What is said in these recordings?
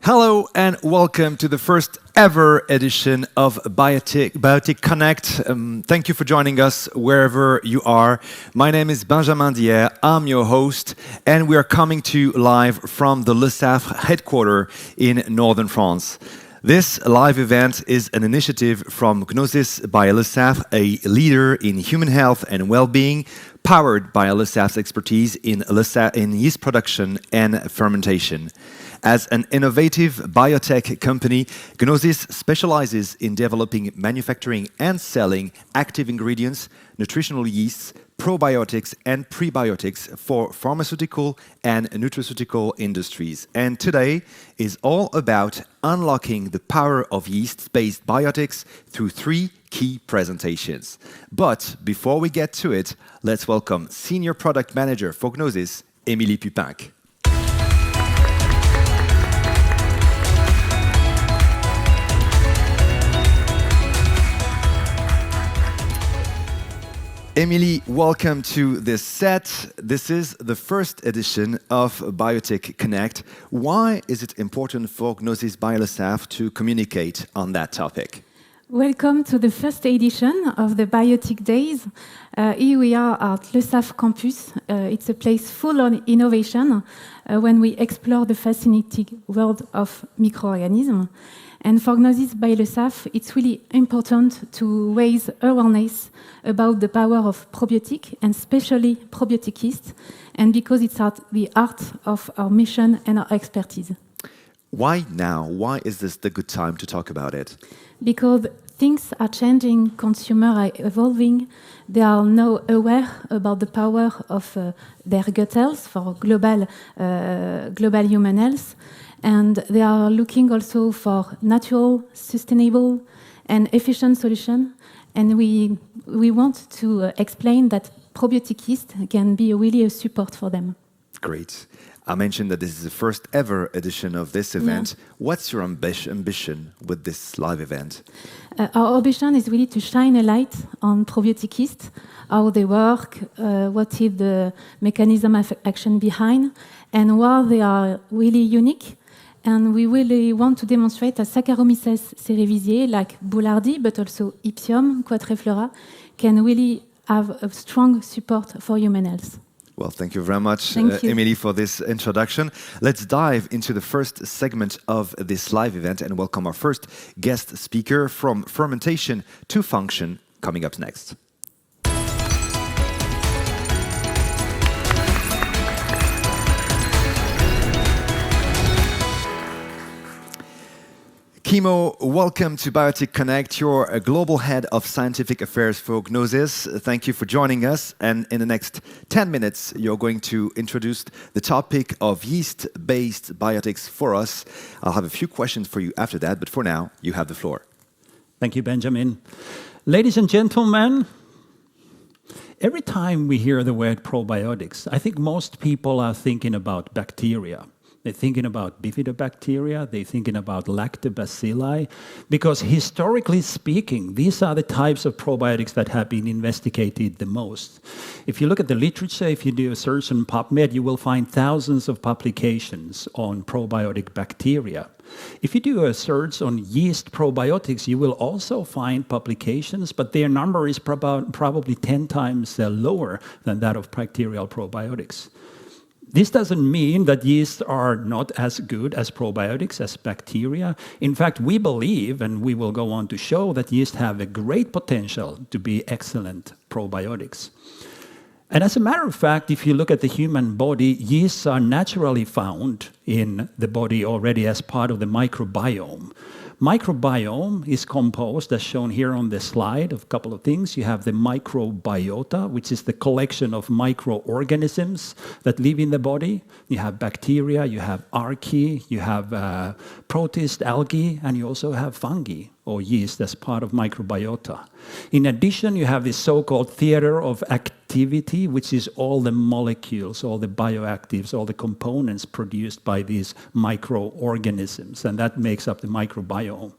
Hello and welcome to the first ever edition of Biotic Connect. Thank you for joining us wherever you are. My name is Benjamin Dier, I'm your host, and we are coming to you live from the Le Safre headquarters in northern France. This live event is an initiative from Gnosis by Le Safre, a leader in human health and well-being, powered by Le Safre's expertise in yeast production and fermentation. As an innovative biotech company, Gnosis specializes in developing, manufacturing, and selling active ingredients, nutritional yeasts, probiotics, and prebiotics for pharmaceutical and nutraceutical industries. And today is all about unlocking the power of yeast-based biotics through 3 key presentations. But before we get to it, let's welcome Senior Product Manager for Gnosis, Émilie Pupinck. Émilie, welcome to this set. This is the first edition of Biotic Connect. Why is it important for Gnosis by Le Safre to communicate on that topic? Welcome to the first edition of the Biotic Days. Here we are at Le Safre campus. It's a place full of innovation when we explore the fascinating world of microorganisms. And for Gnosis by Le Safre, it's really important to raise awareness about the power of probiotic, and especially probiotic yeast, and because it's at the heart of our mission and our expertise. Why now? Why is this the good time to talk about it? Because things are changing, consumers are evolving, they are now aware about the power of their gut health for global human health, and they are looking also for natural, sustainable, and efficient solutions. And we want to explain that probiotic yeast can be really a support for them. Great. I mentioned that this is the first ever edition of this event. Yeah. What's your ambition with this live event? Our ambition is really to shine a light on probiotic yeast, how they work, what is the mechanism of action behind, and why they are really unique. And we really want to demonstrate that Saccharomyces cerevisiae, like Boulardii, but also Ipium, Quadriflora, can really have a strong support for human health. Well, thank you very much, Émilie, for this introduction. Let's dive into the first segment of this live event and welcome our first guest speaker from Fermentation to Function, coming up next. Kimmo, welcome to Biotic Connect. You're a global head of scientific affairs for Gnosis. Thank you for joining us. And in the next 10 minutes, you're going to introduce the topic of yeast-based biotics for us. I'll have a few questions for you after that, but for now, you have the floor. Thank you, Benjamin. Ladies and gentlemen, every time we hear the word probiotics, I think most people are thinking about bacteria. They're thinking about bifidobacteria, they're thinking about lactobacilli, because historically speaking, these are the types of probiotics that have been investigated the most. If you look at the literature, if you do a search on PubMed, you will find thousands of publications on probiotic bacteria. If you do a search on yeast probiotics, you will also find publications, but their number is probably 10 times lower than that of bacterial probiotics. This doesn't mean that yeasts are not as good as probiotics, as bacteria. In fact, we believe, and we will go on to show, that yeast have a great potential to be excellent probiotics. And as a matter of fact, if you look at the human body, yeasts are naturally found in the body already as part of the microbiome. Microbiome is composed, as shown here on the slide, of a couple of things. You have the microbiota, which is the collection of microorganisms that live in the body. You have bacteria, you have archaea, you have protist, algae, and you also have fungi, or yeast, as part of microbiota. In addition, you have this so-called theater of activity activity, which is all the molecules, all the bioactives, all the components produced by these microorganisms, and that makes up the microbiome.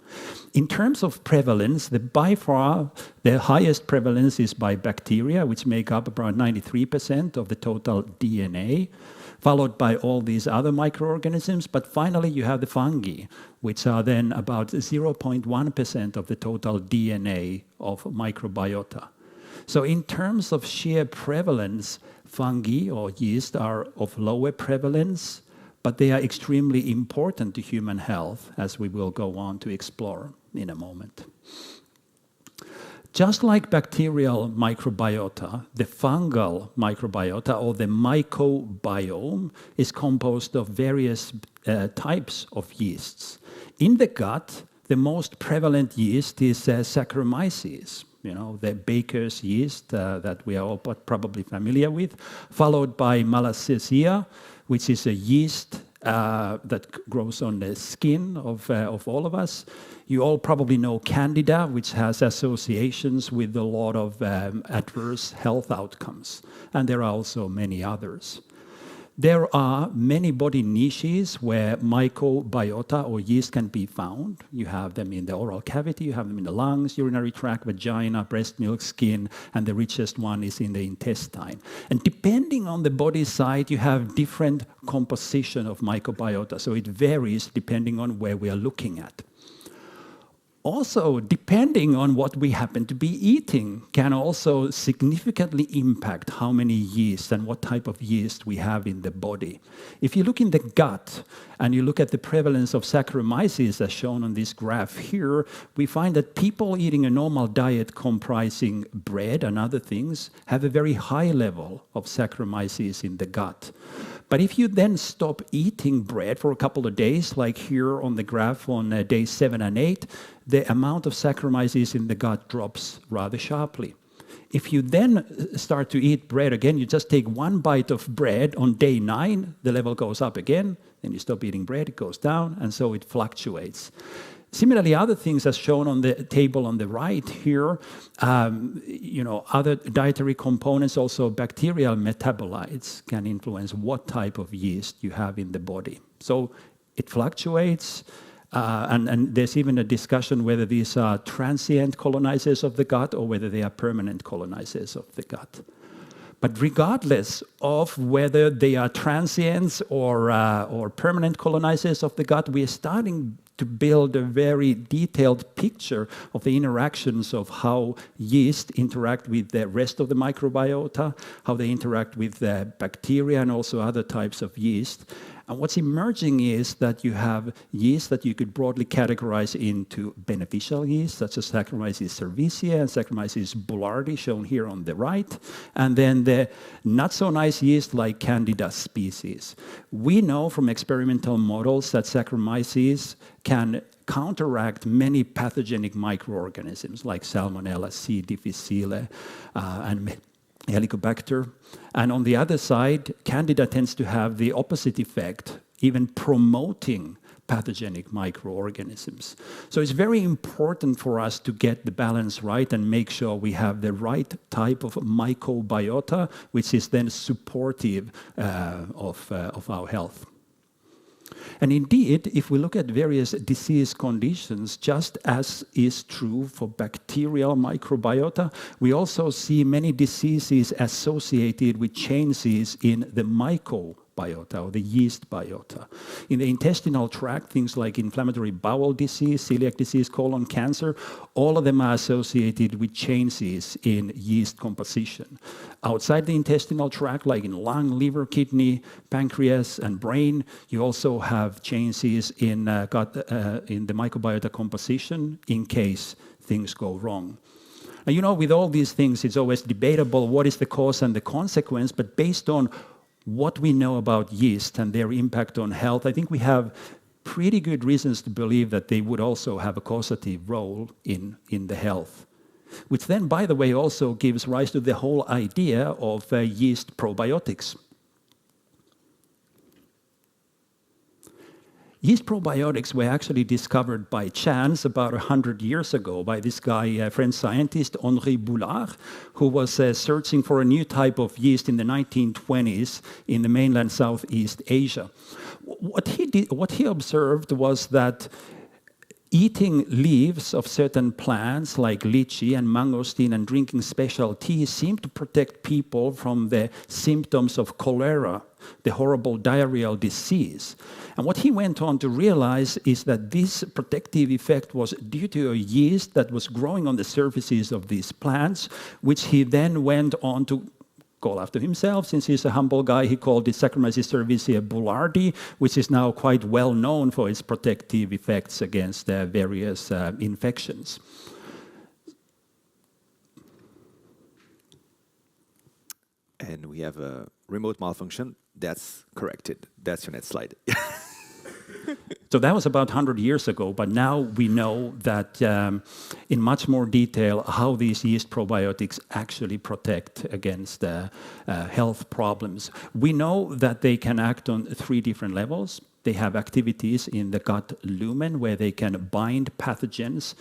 In terms of prevalence, by far the highest prevalence is by bacteria, which make up about 93% of the total DNA, followed by all these other microorganisms. But finally, you have the fungi, which are then about 0.1% of the total DNA of microbiota. So in terms of sheer prevalence, fungi or yeast are of lower prevalence, but they are extremely important to human health, as we will go on to explore in a moment. Just like bacterial microbiota, the fungal microbiota, or the mycobiome, is composed of various types of yeasts. In the gut, the most prevalent yeast is Saccharomyces, the baker's yeast that we are all probably familiar with, followed by Malassezia, which is a yeast that grows on the skin of all of us. You all probably know Candida, which has associations with a lot of adverse health outcomes. And there are also many others. There are many body niches where microbiota or yeast can be found. You have them in the oral cavity, you have them in the lungs, urinary tract, vagina, breast milk, skin, and the richest one is in the intestine. And depending on the body side, you have different composition of microbiota, so it varies depending on where we are looking at. Also, depending on what we happen to be eating can also significantly impact how many yeasts and what type of yeast we have in the body. If you look in the gut and you look at the prevalence of Saccharomyces as shown on this graph here, we find that people eating a normal diet comprising bread and other things have a very high level of Saccharomyces in the gut. But if you then stop eating bread for a couple of days, like here on the graph on days 7 and 8, the amount of Saccharomyces in the gut drops rather sharply. If you then start to eat bread again, you just take one bite of bread on day 9, the level goes up again, then you stop eating bread, it goes down, and so it fluctuates. Similarly, other things as shown on the table on the right here, other dietary components, also bacterial metabolites can influence what type of yeast you have in the body. So it fluctuates, and there's even a discussion whether these are transient colonizers of the gut or whether they are permanent colonizers of the gut. But regardless of whether they are transients or permanent colonizers of the gut, we are starting to build a very detailed picture of the interactions of how yeast interact with the rest of the microbiota, how they interact with the bacteria and also other types of yeast. And what's emerging is that you have yeast that you could broadly categorize into beneficial yeast, such as Saccharomyces cerevisiae and Saccharomyces boulardii, shown here on the right, and then the not so nice yeast like Candida species. We know from experimental models that Saccharomyces can counteract many pathogenic microorganisms like Salmonella, C. difficile, and Helicobacter. And on the other side, Candida tends to have the opposite effect, even promoting pathogenic microorganisms. So it's very important for us to get the balance right and make sure we have the right type of microbiota, which is then supportive of our health. And indeed, if we look at various disease conditions, just as is true for bacterial microbiota, we also see many diseases associated with changes in the microbiota or the yeast biota. In the intestinal tract, things like inflammatory bowel disease, celiac disease, colon cancer, all of them are associated with changes in yeast composition. Outside the intestinal tract, like in lung, liver, kidney, pancreas, and brain, you also have changes in the microbiota composition in case things go wrong. Now, with all these things, it's always debatable what is the cause and the consequence, but based on what we know about yeast and their impact on health, I think we have pretty good reasons to believe that they would also have a causative role in the health. Which then, by the way, also gives rise to the whole idea of yeast probiotics. Yeast probiotics were actually discovered by chance about 100 years ago by this guy, French scientist Henri Boulard, who was searching for a new type of yeast in the 1920s in the mainland Southeast Asia. What he observed was that eating leaves of certain plants like lychee and mangosteen and drinking special tea seemed to protect people from the symptoms of cholera, the horrible diarrheal disease. And what he went on to realize is that this protective effect was due to a yeast that was growing on the surfaces of these plants, which he then went on to call after himself. Since he's a humble guy, he called it Saccharomyces cerevisiae boulardii, which is now quite well known for its protective effects against various infections. And we have a remote malfunction. That's corrected. That's your next slide. So that was about 100 years ago, but now we know that in much more detail how these yeast probiotics actually protect against health problems. We know that they can act on 3 different levels. They have activities in the gut lumen where they can bind pathogens.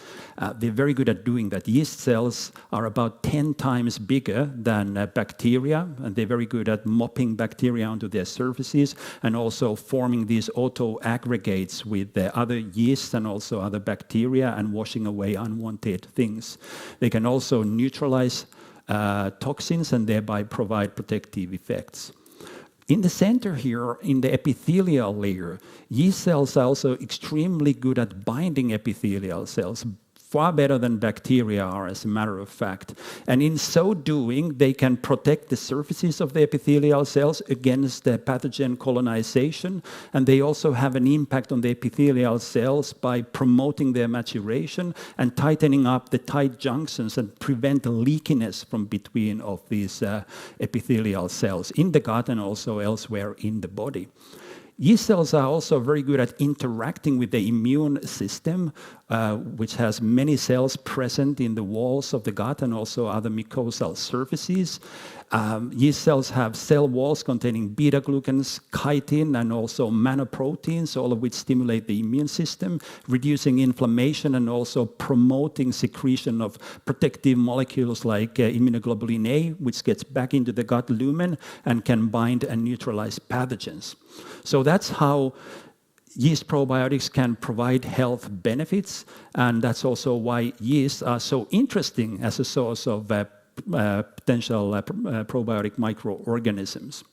They're very good at doing that. Yeast cells are about 10 times bigger than bacteria, and they're very good at mopping bacteria onto their surfaces and also forming these auto-aggregates with the other yeasts and also other bacteria and washing away unwanted things. They can also neutralize toxins and thereby provide protective effects. In the center here, in the epithelial layer, yeast cells are also extremely good at binding epithelial cells, far better than bacteria are, as a matter of fact. And in so doing, they can protect the surfaces of the epithelial cells against the pathogen colonization, and they also have an impact on the epithelial cells by promoting their maturation and tightening up the tight junctions and prevent leakiness from between of these epithelial cells in the gut and also elsewhere in the body. Yeast cells are also very good at interacting with the immune system, which has many cells present in the walls of the gut and also other mucosal surfaces. Yeast cells have cell walls containing beta-glucans, chitin, and also manoproteins, all of which stimulate the immune system, reducing inflammation and also promoting secretion of protective molecules like immunoglobulin A, which gets back into the gut lumen and can bind and neutralize pathogens. So that's how yeast probiotics can provide health benefits, and that's also why yeasts are so interesting as a source of potential probiotic microorganisms.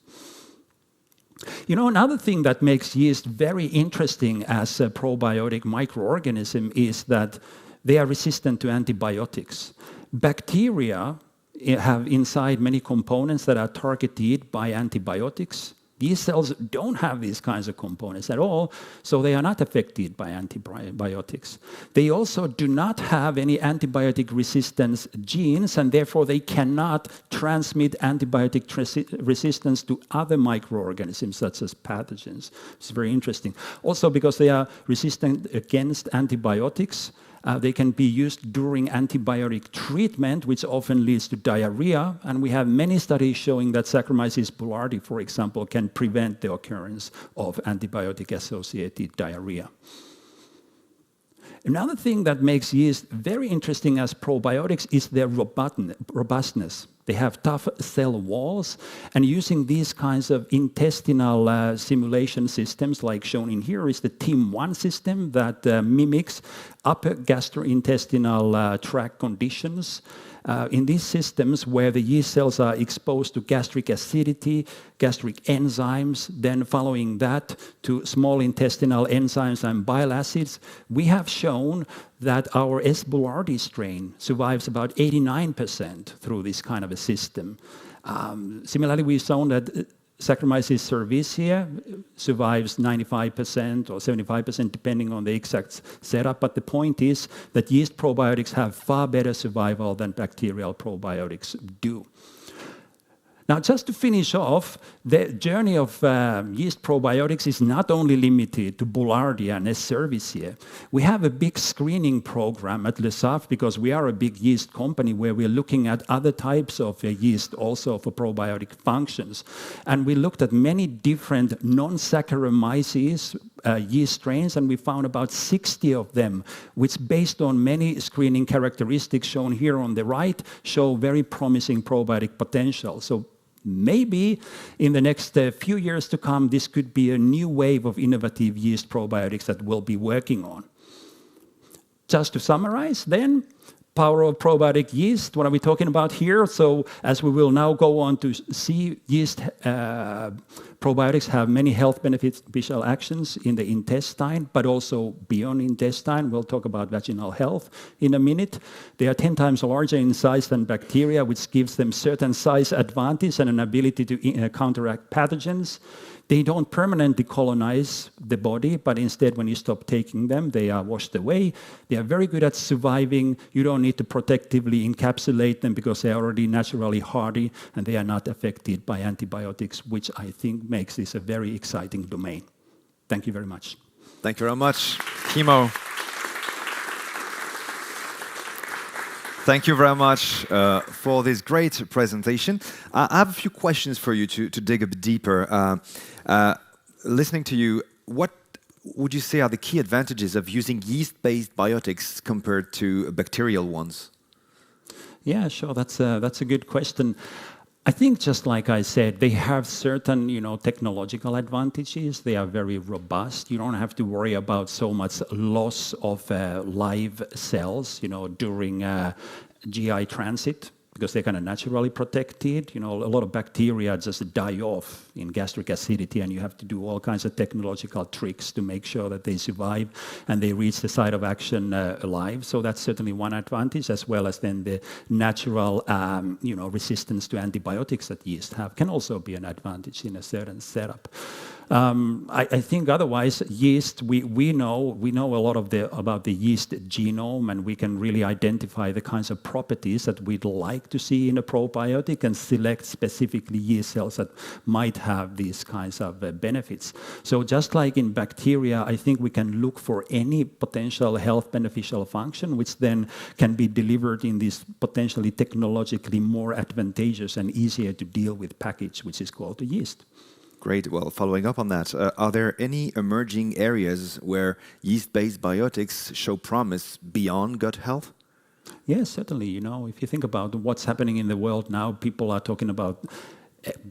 You know, another thing that makes yeast very interesting as a probiotic microorganism is that they are resistant to antibiotics. Bacteria have inside many components that are targeted by antibiotics. These cells don't have these kinds of components at all, so they are not affected by antibiotics. They also do not have any antibiotic resistance genes, and therefore they cannot transmit antibiotic resistance to other microorganisms, such as pathogens. It's very interesting. Also, because they are resistant against antibiotics, they can be used during antibiotic treatment, which often leads to diarrhea. And we have many studies showing that Saccharomyces boulardii, for example, can prevent the occurrence of antibiotic-associated diarrhea. Another thing that makes yeast very interesting as probiotics is their robustness. They have tough cell walls, and using these kinds of intestinal simulation systems, like shown in here, is the TIM1 system that mimics upper gastrointestinal tract conditions. In these systems, where the yeast cells are exposed to gastric acidity, gastric enzymes, then following that to small intestinal enzymes and bile acids, we have shown that our S. boulardii strain survives about 89% through this kind of a system. Similarly, we've shown that Saccharomyces cerevisiae survives 95% or 75%, depending on the exact setup. But the point is that yeast probiotics have far better survival than bacterial probiotics do. Now, just to finish off, the journey of yeast probiotics is not only limited to Boulardii and S. cerevisiae. We have a big screening program at Le Saf because we are a big yeast company where we're looking at other types of yeast also for probiotic functions. And we looked at many different non-Saccharomyces yeast strains, and we found about 60 of them, which based on many screening characteristics shown here on the right, show very promising probiotic potential. So maybe in the next few years to come, this could be a new wave of innovative yeast probiotics that we'll be working on. Just to summarize then, power of probiotic yeast, what are we talking about here? So as we will now go on to see, yeast probiotics have many health beneficial actions in the intestine, but also beyond intestine. We'll talk about vaginal health in a minute. They are 10 times larger in size than bacteria, which gives them certain size advantage and an ability to counteract pathogens. They don't permanently colonize the body, but instead, when you stop taking them, they are washed away. They are very good at surviving. You don't need to protectively encapsulate them because they are already naturally hardy, and they are not affected by antibiotics, which I think makes this a very exciting domain. Thank you very much. Thank you very much, Kimmo. Thank you very much for this great presentation. I have a few questions for you to dig a bit deeper. Listening to you, what would you say are the key advantages of using yeast-based biotics compared to bacterial ones? Yeah, sure. That's a good question. I think, just like I said, they have certain, technological advantages. They are very robust. You don't have to worry about so much loss of live cells, during GI transit, because they're kind of naturally protected. A lot of bacteria just die off in gastric acidity, and you have to do all kinds of technological tricks to make sure that they survive and they reach the site of action alive. So that's certainly one advantage, as well as then the natural, resistance to antibiotics that yeast have can also be an advantage in a certain setup. I think otherwise, yeast, we know a lot about the yeast genome, and we can really identify the kinds of properties that we'd like to see in a probiotic and select specifically yeast cells that might have these kinds of benefits. So just like in bacteria, I think we can look for any potential health beneficial function, which then can be delivered in this potentially technologically more advantageous and easier to deal with package, which is called the yeast. Great. Well, following up on that, are there any emerging areas where yeast-based biotics show promise beyond gut health? Yes, certainly. If you think about what's happening in the world now, people are talking about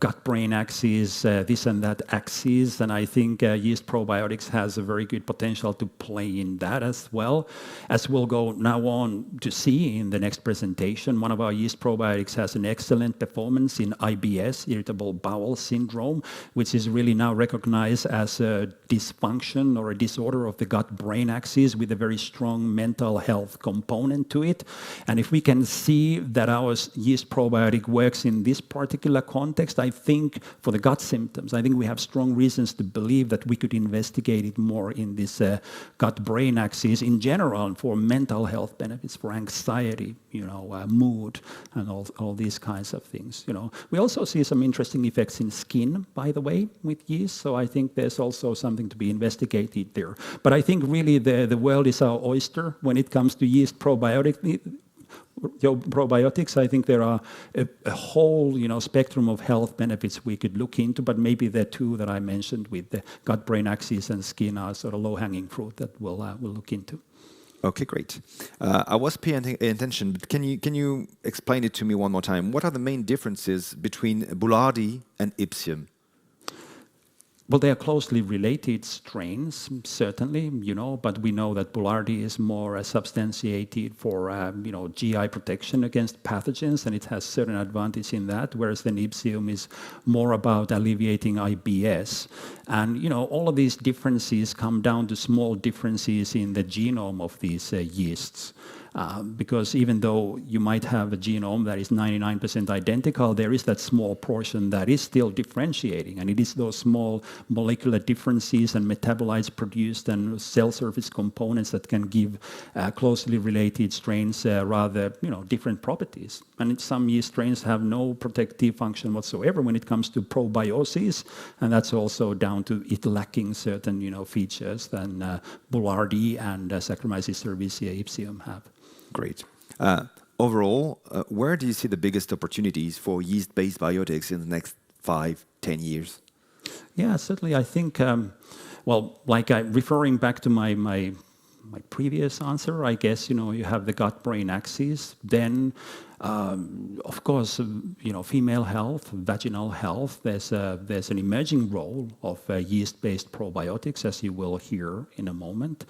gut-brain axis, this and that axis, and I think yeast probiotics has a very good potential to play in that as well. As we'll go now on to see in the next presentation, one of our yeast probiotics has an excellent performance in IBS, irritable bowel syndrome, which is really now recognized as a dysfunction or a disorder of the gut-brain axis with a very strong mental health component to it. And if we can see that our yeast probiotic works in this particular context, I think for the gut symptoms, I think we have strong reasons to believe that we could investigate it more in this gut-brain axis in general, and for mental health benefits, for anxiety, mood, and all these kinds of things. We also see some interesting effects in skin, by the way, with yeast. So I think there's also something to be investigated there. But I think really the world is our oyster when it comes to yeast probiotics. I think there are a whole spectrum of health benefits we could look into, but maybe the two that I mentioned with the gut-brain axis and skin are sort of low-hanging fruit that we'll look into. Okay, great. I was paying attention, but can you explain it to me one more time? What are the main differences between Boulardii and Ipsium? Well, they are closely related strains, certainly, but we know that Boulardii is more substantiated for, GI protection against pathogens, and it has certain advantage in that, whereas the Ipsium is more about alleviating IBS. And, all of these differences come down to small differences in the genome of these yeasts. Because even though you might have a genome that is 99% identical, there is that small portion that is still differentiating. And it is those small molecular differences and metabolites produced and cell surface components that can give closely related strains rather different properties. And some yeast strains have no protective function whatsoever when it comes to probiosis. And that's also down to it lacking certain features than Boulardii and Saccharomyces cerevisiae Ipsium have. Great. Overall, where do you see the biggest opportunities for yeast-based biotics in the next 5-10 years? Yeah, certainly. I think Well, like referring back to my previous answer, I guess, you have the gut-brain axis. Then, of course, female health, vaginal health, there's an emerging role of yeast-based probiotics, as you will hear in a moment.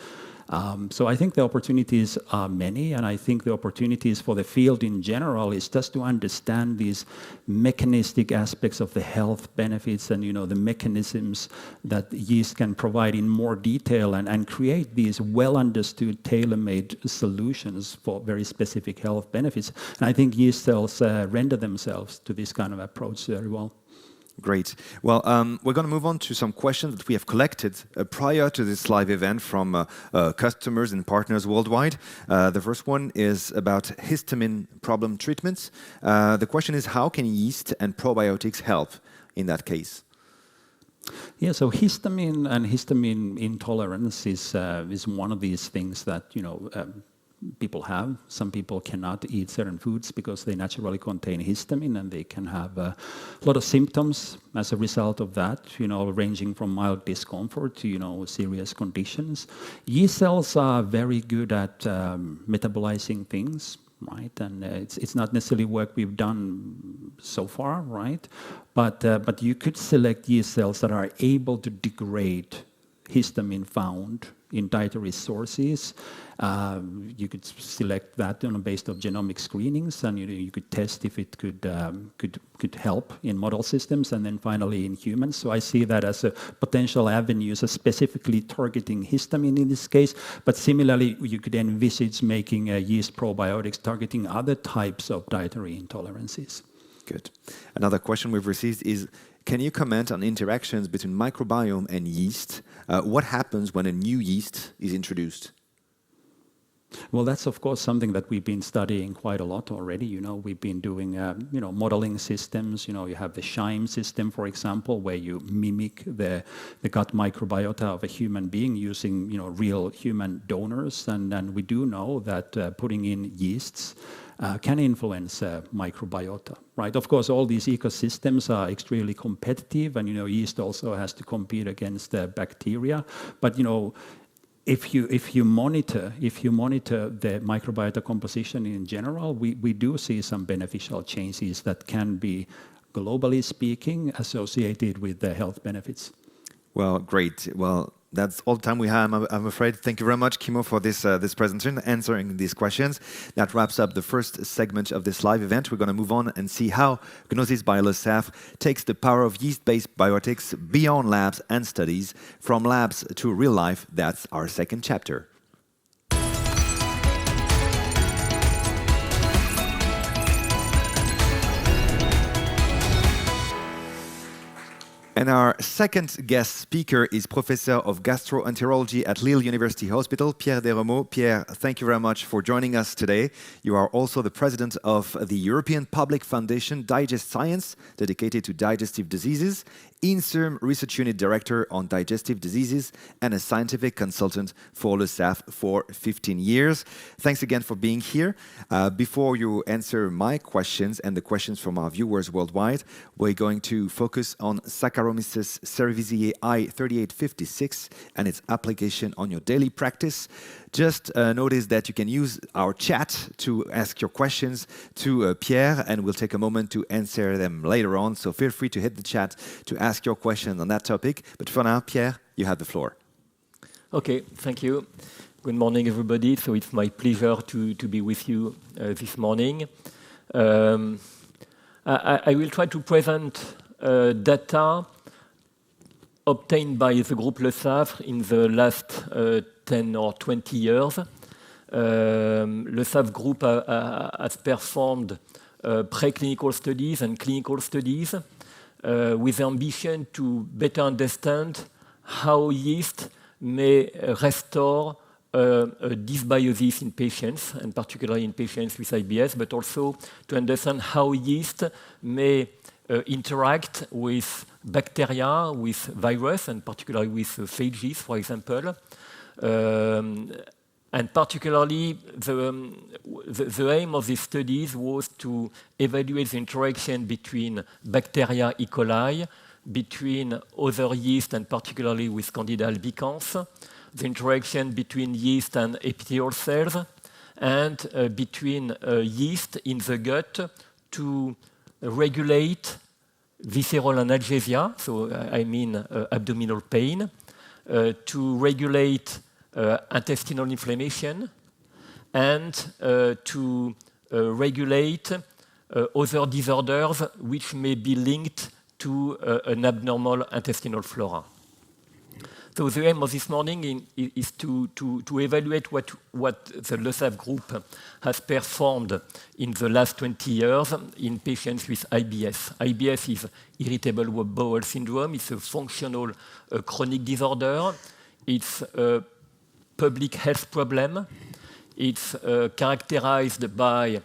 So I think the opportunities are many, and I think the opportunities for the field in general is just to understand these mechanistic aspects of the health benefits and the mechanisms that yeast can provide in more detail and create these well-understood, tailor-made solutions for very specific health benefits. And I think yeast cells render themselves to this kind of approach very well. Great. Well, we're going to move on to some questions that we have collected prior to this live event from customers and partners worldwide. The first one is about histamine problem treatments. The question is, how can yeast and probiotics help in that case? Yeah, so histamine and histamine intolerance is one of these things that, people have. Some people cannot eat certain foods because they naturally contain histamine, and they can have a lot of symptoms as a result of that, ranging from mild discomfort to, serious conditions. Yeast cells are very good at metabolizing things, right? And it's not necessarily work we've done so far, right? But you could select yeast cells that are able to degrade histamine found in dietary sources. You could select that based on genomic screenings, and you could test if it could help in model systems, and then finally in humans. So I see that as a potential avenue, so specifically targeting histamine in this case. But similarly, you could envisage making yeast probiotics targeting other types of dietary intolerances. Good. Another question we've received is, can you comment on interactions between microbiome and yeast? What happens when a new yeast is introduced? Well, that's of course something that we've been studying quite a lot already. We've been doing modeling systems. You have the SHIME system, for example, where you mimic the gut microbiota of a human being using real human donors, and we do know that putting in yeasts can influence microbiota, right? Of course, all these ecosystems are extremely competitive, and yeast also has to compete against bacteria. But if you monitor the microbiota composition in general, we do see some beneficial changes that can be, globally speaking, associated with the health benefits. Well, great. Well, that's all the time we have, I'm afraid. Thank you very much, Kimmo, for this presentation, answering these questions. That wraps up the first segment of this live event. We're going to move on and see how Gnosis by Le Safre takes the power of yeast-based biotics beyond labs and studies, from labs to real life. That's our second chapter. And our second guest speaker is Professor of Gastroenterology at Lille University Hospital, Pierre Desreumaux. Pierre, thank you very much for joining us today. You are also the president of the European Public Foundation Digest Science, dedicated to digestive diseases, INSERM Research Unit Director on Digestive Diseases, and a scientific consultant for Le Safre for 15 years. Thanks again for being here. Before you answer my questions and the questions from our viewers worldwide, we're going to focus on Saccharomyces cerevisiae I3856 and its application on your daily practice. Just notice that you can use our chat to ask your questions to Pierre, and we'll take a moment to answer them later on. So feel free to hit the chat to ask your question on that topic. But for now, Pierre, you have the floor. Okay, thank you. Good morning, everybody. So it's my pleasure to be with you this morning. I will try to present data obtained by the group Le Safre in the last 10 or 20 years. Le Safre group has performed preclinical studies and clinical studies with the ambition to better understand how yeast may restore dysbiosis in patients, and particularly in patients with IBS, but also to understand how yeast may interact with bacteria, with virus, and particularly with phages, for example. And particularly, the aim of these studies was to evaluate the interaction between bacteria E. coli, between other yeast and particularly with Candida albicans, the interaction between yeast and epithelial cells, and between yeast in the gut to regulate visceral analgesia, so I mean abdominal pain, to regulate intestinal inflammation, and to regulate other disorders which may be linked to an abnormal intestinal flora. So the aim of this morning is to evaluate what the LESAF group has performed in the last 20 years in patients with IBS. IBS is irritable bowel syndrome. It's a functional chronic disorder. It's a public health problem. It's characterized by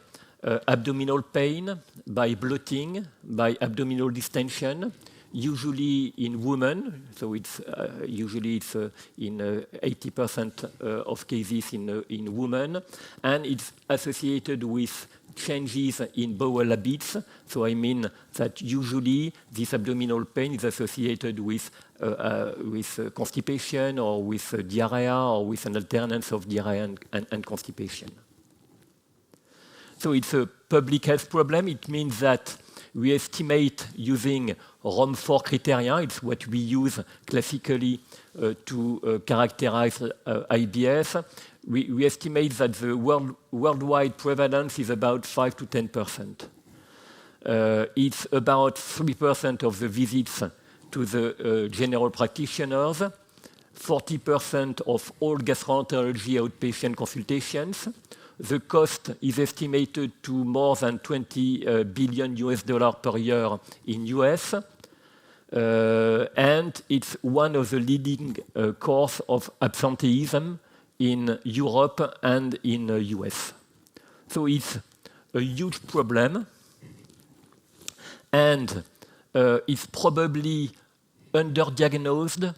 abdominal pain, by bloating, by abdominal distension, usually in women. So it's usually in 80% of cases in women, and it's associated with changes in bowel habits. So I mean that usually this abdominal pain is associated with constipation or with diarrhea or with an alternance of diarrhea and constipation. So it's a public health problem. It means that we estimate using ROM4 criteria. It's what we use classically to characterize IBS. We estimate that the worldwide prevalence is about 5 to 10%. It's about 3% of the visits to the general practitioners, 40% of all gastroenterology outpatient consultations. The cost is estimated to more than $20 billion per year in US, and it's one of the leading causes of absenteeism in Europe and in the US. So it's a huge problem, and it's probably underdiagnosed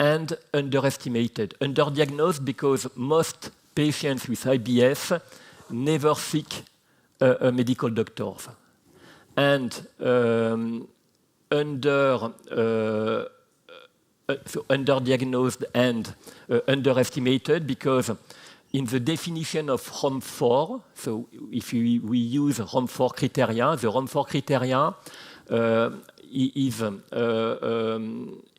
and underestimated. Underdiagnosed because most patients with IBS never seek a medical doctor, and underdiagnosed and underestimated because in the definition of ROM4, so if we use ROM4 criteria, the ROM4 criteria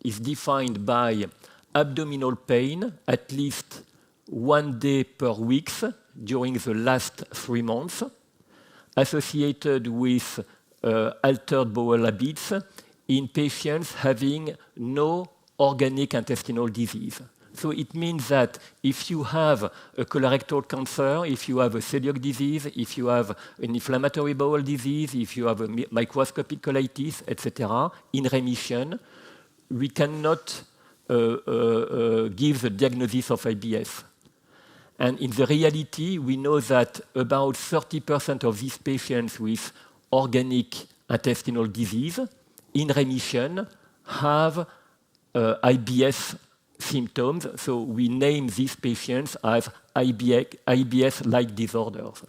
is defined by abdominal pain at least 1 day per week during the last 3 months, associated with altered bowel habits in patients having no organic intestinal disease. So it means that if you have a colorectal cancer, if you have a celiac disease, if you have an inflammatory bowel disease, if you have a microscopic colitis, etc., in remission, we cannot give the diagnosis of IBS. And in the reality, we know that about 30% of these patients with organic intestinal disease in remission have IBS symptoms. So we name these patients as IBS-like disorders.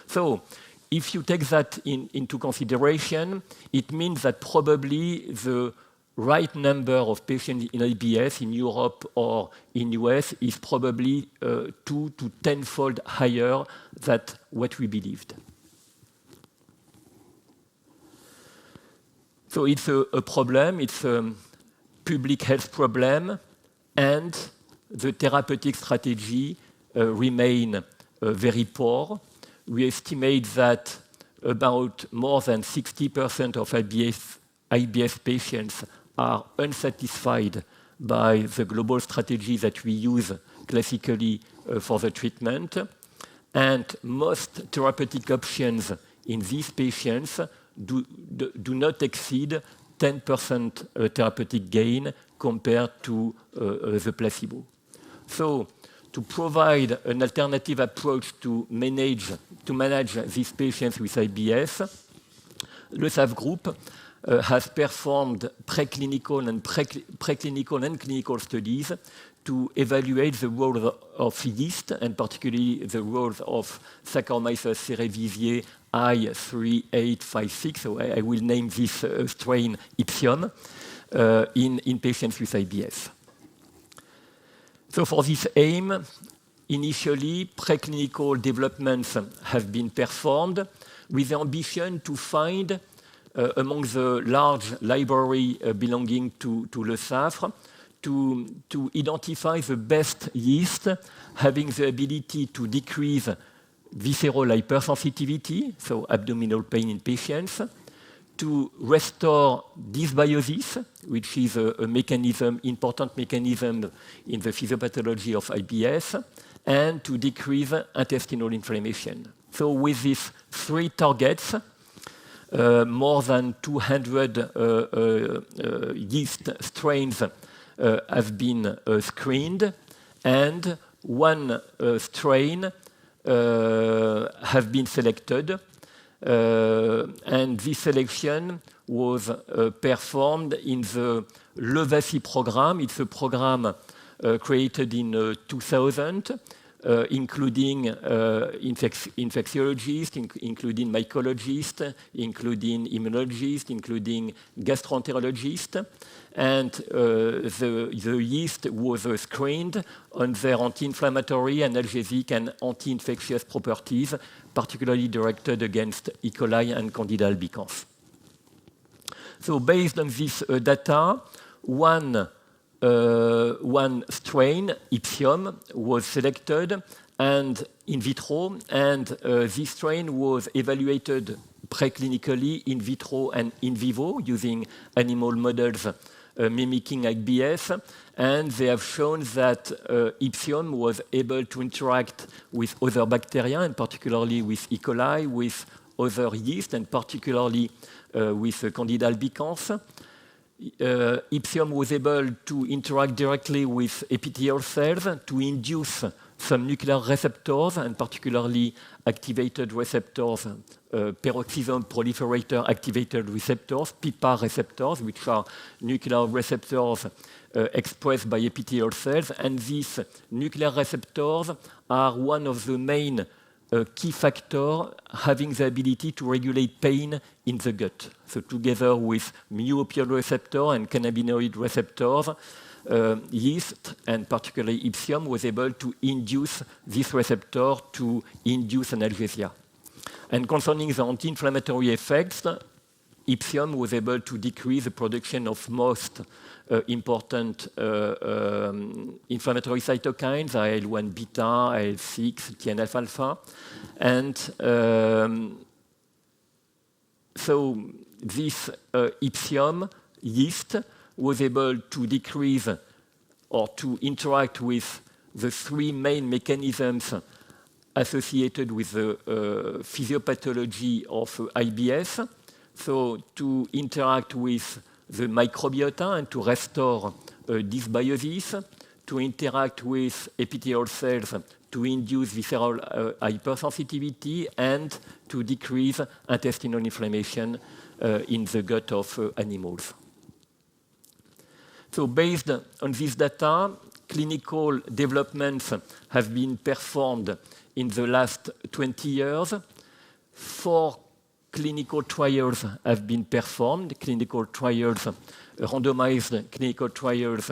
So if you take that into consideration, it means that probably the right number of patients in IBS in Europe or in US is probably 2 to 10-fold higher than what we believed. So it's a problem, it's a public health problem, and the therapeutic strategy remain very poor. We estimate that about more than 60% of IBS patients are unsatisfied by the global strategy that we use classically for the treatment. And most therapeutic options in these patients do not exceed 10% therapeutic gain compared to the placebo. So to provide an alternative approach to manage these patients with IBS, the LESAF group has performed preclinical and clinical studies to evaluate the role of yeast, and particularly the role of Saccharomyces cerevisiae I3856, so I will name this strain Ipsion, in patients with IBS. So for this aim, initially, preclinical developments have been performed with the ambition to find, among the large library belonging to Le Safre, to identify the best yeast having the ability to decrease visceral hypersensitivity, so abdominal pain in patients, to restore dysbiosis, which is a mechanism, important mechanism in the physiopathology of IBS, and to decrease intestinal inflammation. So with these three targets, more than 200 yeast strains have been screened, and one strain have been selected. And this selection was performed in the Levasi program. It's a program created in 2000, including infectiologists, including mycologists, including immunologists, including gastroenterologists. And the yeast was screened on their anti-inflammatory, analgesic, and anti-infectious properties, particularly directed against E. coli and Candida albicans. So based on this data, one strain, Ipsium, was selected and in vitro, and this strain was evaluated preclinically in vitro and in vivo using animal models mimicking IBS, and they have shown that Ipsium was able to interact with other bacteria, and particularly with E. coli, with other yeast, and particularly with Candida albicans. Ipsium was able to interact directly with epithelial cells to induce some nuclear receptors, and particularly activated receptors, peroxisome proliferator activated receptors, PIPA receptors, which are nuclear receptors expressed by epithelial cells. And these nuclear receptors are one of the main key factors having the ability to regulate pain in the gut. So together with mu-opioid receptor and cannabinoid receptors, yeast, and particularly Ipsium, was able to induce this receptor to induce analgesia. And concerning the anti-inflammatory effects, Ipsium was able to decrease the production of most important inflammatory cytokines, IL-1 beta, IL-6, TNF-alpha. And so this Ipsium yeast was able to decrease or to interact with the three main mechanisms associated with the physiopathology of IBS. So to interact with the microbiota and to restore dysbiosis, to interact with epithelial cells to induce visceral hypersensitivity, and to decrease intestinal inflammation in the gut of animals. So based on this data, clinical developments have been performed in the last 20 years. 4 clinical trials have been performed, clinical trials, randomized clinical trials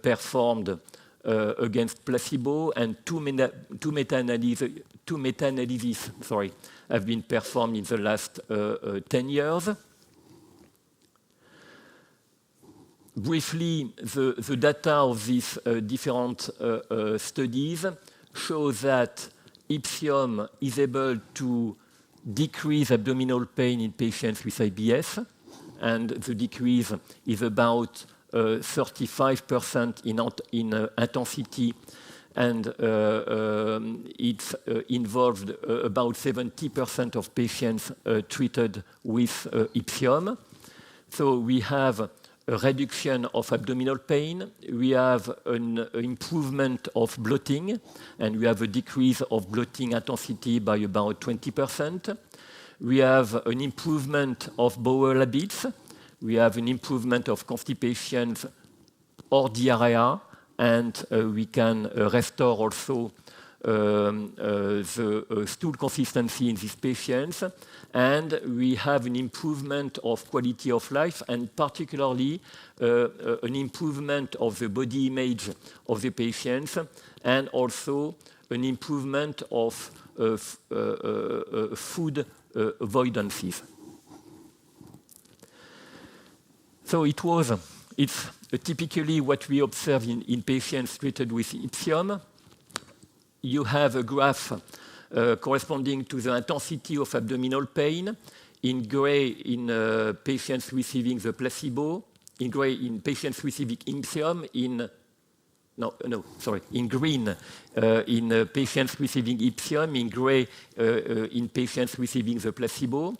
performed against placebo, and two meta-analyses have been performed in the last 10 years. Briefly, the data of these different studies show that Ipsium is able to decrease abdominal pain in patients with IBS, and the decrease is about 35% in intensity, and it involved about 70% of patients treated with Ipsium. So we have a reduction of abdominal pain, we have an improvement of bloating, and we have a decrease of bloating intensity by about 20%. We have an improvement of bowel habits, we have an improvement of constipation or diarrhea, and we can restore also the stool consistency in these patients, and we have an improvement of quality of life, and particularly an improvement of the body image of the patients, and also an improvement of food avoidances. So it's typically what we observe in patients treated with Ipsium. You have a graph corresponding to the intensity of abdominal pain, in gray in patients receiving the placebo, in gray in patients receiving Ipsium, in green in patients receiving Ipsium, in gray in patients receiving the placebo.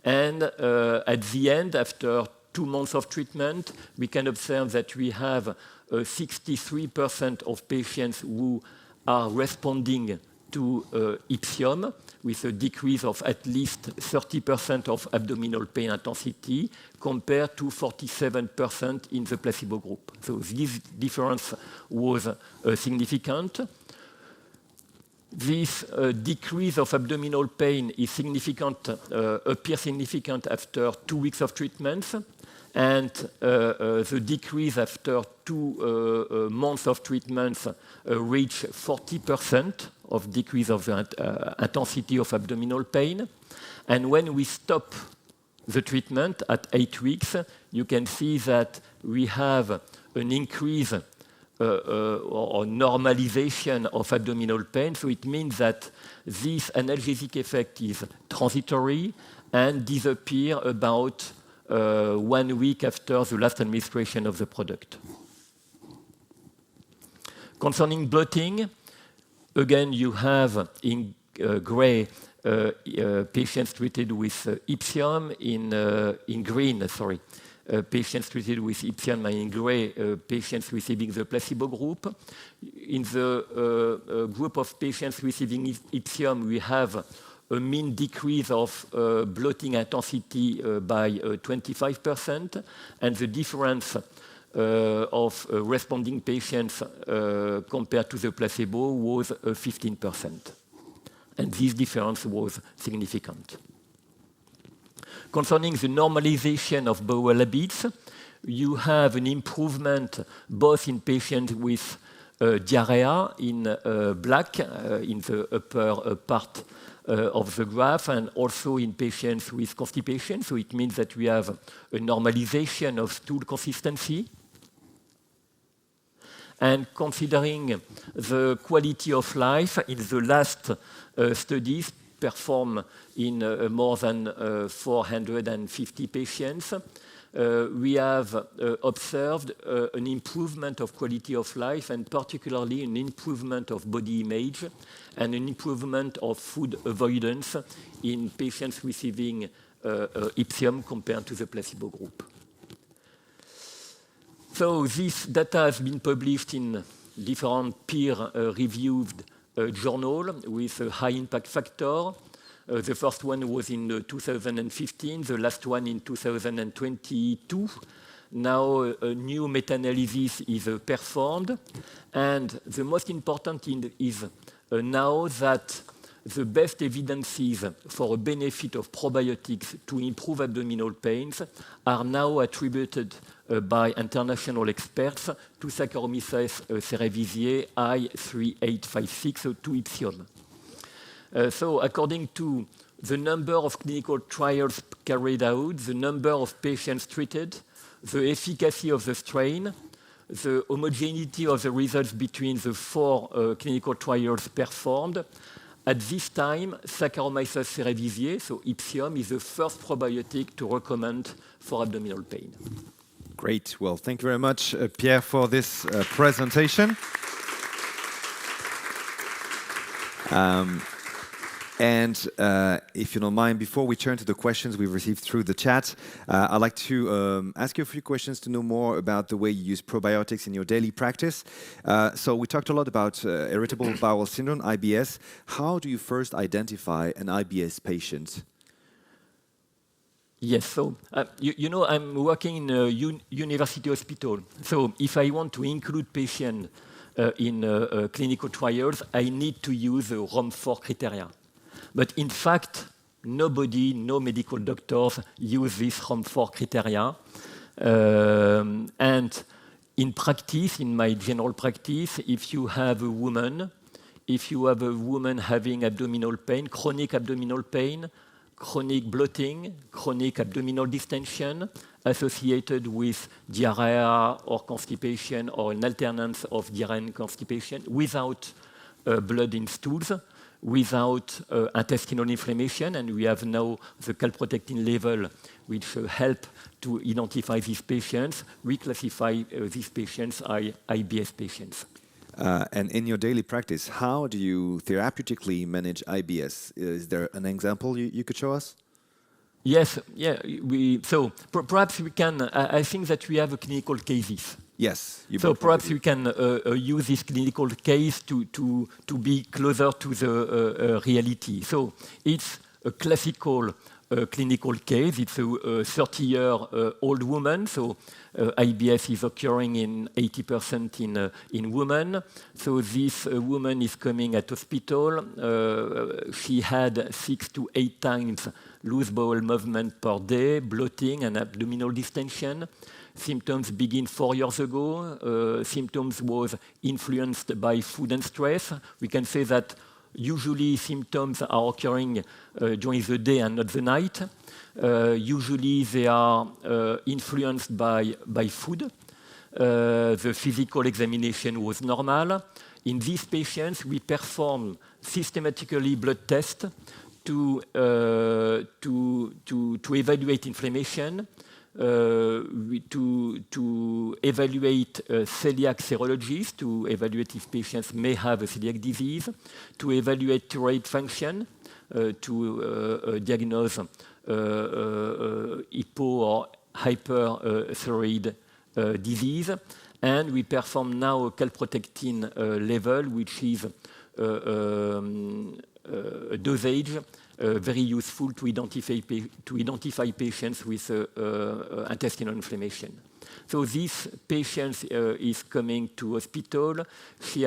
And at the end, after 2 months of treatment, we can observe that we have 63% of patients who are responding to Ipsium, with a decrease of at least 30% of abdominal pain intensity, compared to 47% in the placebo group. So this difference was significant. This decrease of abdominal pain is significant, appears significant after 2 weeks of treatment, and the decrease after 2 months of treatment reached 40% of decrease of the intensity of abdominal pain. And when we stop the treatment at 8 weeks, you can see that we have an increase or normalization of abdominal pain. So it means that this analgesic effect is transitory and disappears about 1 week after the last administration of the product. Concerning bloating, again, you have in gray patients treated with Ipsium, in green, patients treated with Ipsium, and in gray patients receiving the placebo group. In the group of patients receiving Ipsium, we have a mean decrease of bloating intensity by 25%, and the difference of responding patients compared to the placebo was 15%. And this difference was significant. Concerning the normalization of bowel habits, you have an improvement both in patients with diarrhea in black in the upper part of the graph, and also in patients with constipation. So it means that we have a normalization of stool consistency. And considering the quality of life in the last studies performed in more than 450 patients, we have observed an improvement of quality of life, and particularly an improvement of body image and an improvement of food avoidance in patients receiving Ipsium compared to the placebo group. So this data has been published in different peer-reviewed journals with a high impact factor. The first one was in 2015, the last one in 2022. Now a new meta-analysis is performed, and the most important is now that the best evidences for a benefit of probiotics to improve abdominal pains are now attributed by international experts to Saccharomyces cerevisiae I3856, so to Ipsium. So according to the number of clinical trials carried out, the number of patients treated, the efficacy of the strain, the homogeneity of the results between the 4 clinical trials performed, at this time, Saccharomyces cerevisiae, so Ipsium, is the first probiotic to recommend for abdominal pain. Great. Well, thank you very much, Pierre, for this presentation. And if you don't mind, before we turn to the questions we've received through the chat, I'd like to ask you a few questions to know more about the way you use probiotics in your daily practice. So we talked a lot about irritable bowel syndrome, IBS. How do you first identify an IBS patient? Yes, so you know, I'm working in a university hospital. So if I want to include patients in clinical trials, I need to use the ROM4 criteria. But in fact, no medical doctors use this ROM4 criteria. And in practice, in my general practice, if you have a woman having abdominal pain, chronic bloating, chronic abdominal distension associated with diarrhea or constipation or an alternance of diarrhea and constipation without blood in stools, without intestinal inflammation, and we have now the calprotectin level which help to identify these patients. We classify these patients as IBS patients. And in your daily practice, how do you therapeutically manage IBS? Is there an example you could show us? Yes, yeah. So perhaps we can. I think that we have clinical cases. Yes. So perhaps we can use this clinical case to be closer to the reality. So it's a classical clinical case. It's a 30-year-old woman. So IBS is occurring in 80% in women. So this woman is coming at hospital. She had 6 to 8 times loose bowel movement per day, bloating and abdominal distension. Symptoms begin 4 years ago. Symptoms was influenced by food and stress. We can say that usually symptoms are occurring during the day and not the night. Usually they are influenced by food. The physical examination was normal. In these patients, we perform systematically blood tests to evaluate inflammation, to evaluate celiac serologies, to evaluate if patients may have a celiac disease, to evaluate thyroid function, to diagnose hypo or hyperthyroid disease. And we perform now a calprotectin level, which is a dosage very useful to identify patients with intestinal inflammation. So this patient is coming to hospital. She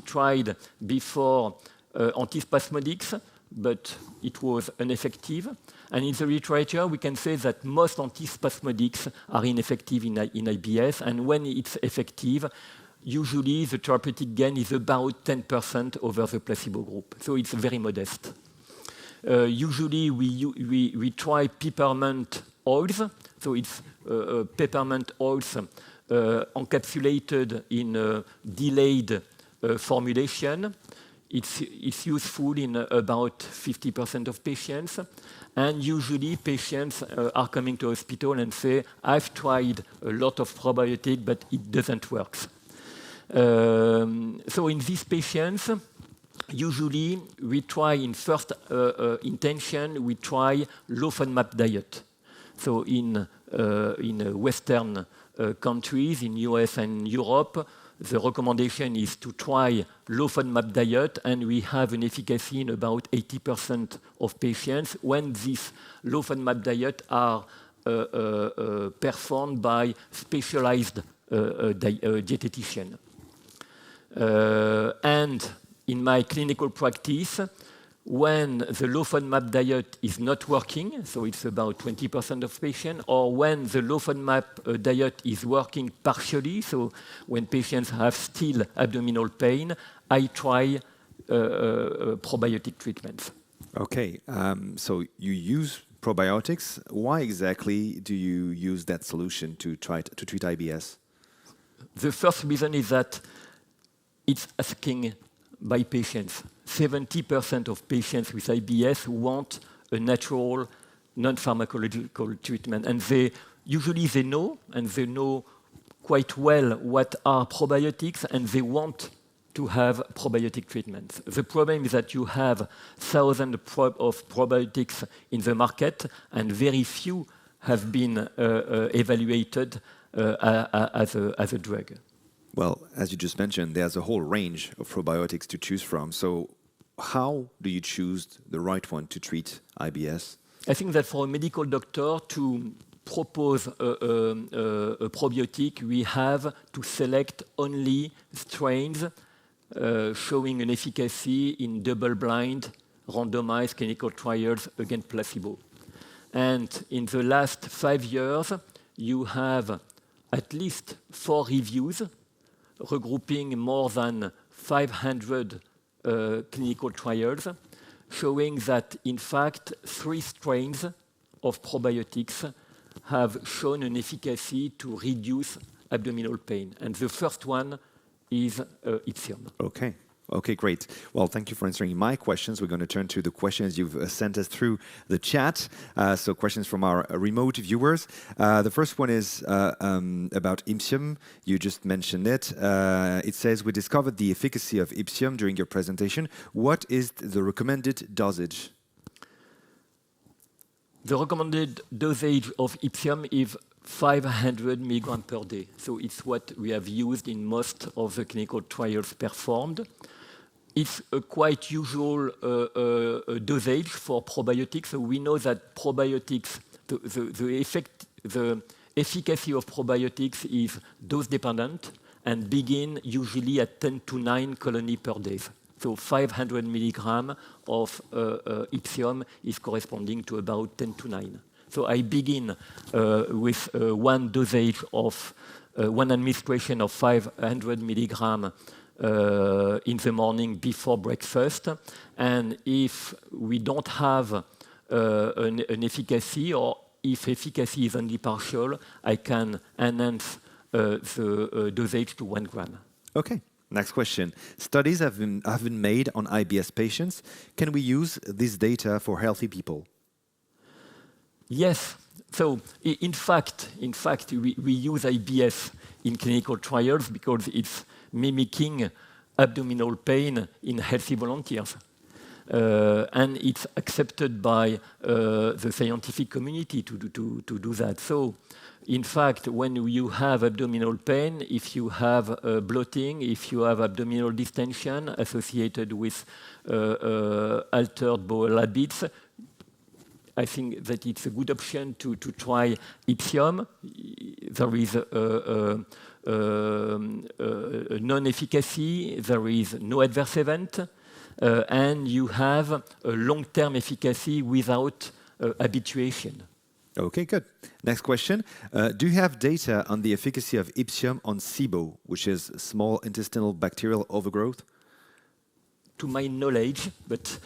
tried before antispasmodics, but it was ineffective. And in the literature, we can say that most antispasmodics are ineffective in IBS, and when it's effective, usually the therapeutic gain is about 10% over the placebo group. So it's very modest. Usually we try peppermint oils. So it's peppermint oils encapsulated in a delayed formulation. It's useful in about 50% of patients. And usually patients are coming to hospital and say, I've tried a lot of probiotic, but it doesn't work. So in these patients, usually we try in first intention, we try low FODMAP diet. So in Western countries, in US and Europe, the recommendation is to try low FODMAP diet, and we have an efficacy in about 80% of patients when these low FODMAP diet are performed by specialized dietitian. And in my clinical practice, when the low FODMAP diet is not working, so it's about 20% of patients, or when the low FODMAP diet is working partially, so when patients have still abdominal pain, I try probiotic treatments. Okay, so you use probiotics. Why exactly do you use that solution to try to treat IBS? The first reason is that it's asking by patients. 70% of patients with IBS want a natural, non-pharmacological treatment. And they know quite well what are probiotics, and they want to have probiotic treatments. The problem is that you have thousands of probiotics in the market, and very few have been evaluated as a drug. Well, as you just mentioned, there's a whole range of probiotics to choose from. So how do you choose the right one to treat IBS? I think that for a medical doctor to propose a probiotic, we have to select only strains showing an efficacy in double-blind, randomized clinical trials against placebo. And in the last 5 years, you have at least 4 reviews regrouping more than 500 clinical trials, showing that, in fact, 3 strains of probiotics have shown an efficacy to reduce abdominal pain. And the first one is Ipsium. Okay. Okay, great. Well, thank you for answering my questions. We're going to turn to the questions you've sent us through the chat. So questions from our remote viewers. The first one is about Ipsium. You just mentioned it. It says, we discovered the efficacy of Ipsium during your presentation. What is the recommended dosage? The recommended dosage of Ipsium is 500 milligrams per day. So it's what we have used in most of the clinical trials performed. It's a quite usual dosage for probiotics. So we know that probiotics, the efficacy of probiotics is dose dependent and begin usually at 10 to 9 colonies per day. So 500 milligrams of Ipsium is corresponding to about 10 to 9. So I begin with one dosage of one administration of 500 milligrams in the morning before breakfast. And if we don't have an efficacy, or if efficacy is only partial, I can enhance the dosage to 1 gram. Okay. Next question. Studies have been made on IBS patients. Can we use this data for healthy people? Yes. So, in fact, we use IBS in clinical trials because it's mimicking abdominal pain in healthy volunteers. And it's accepted by the scientific community to do that. So, in fact, when you have abdominal pain, if you have bloating, if you have abdominal distension associated with altered bowel habits, I think that it's a good option to try Ipsium. There is a non-efficacy, there is no adverse event, and you have a long-term efficacy without habituation. Okay, good. Next question. Do you have data on the efficacy of Ipsium on SIBO, which is small intestinal bacterial overgrowth? To my knowledge, but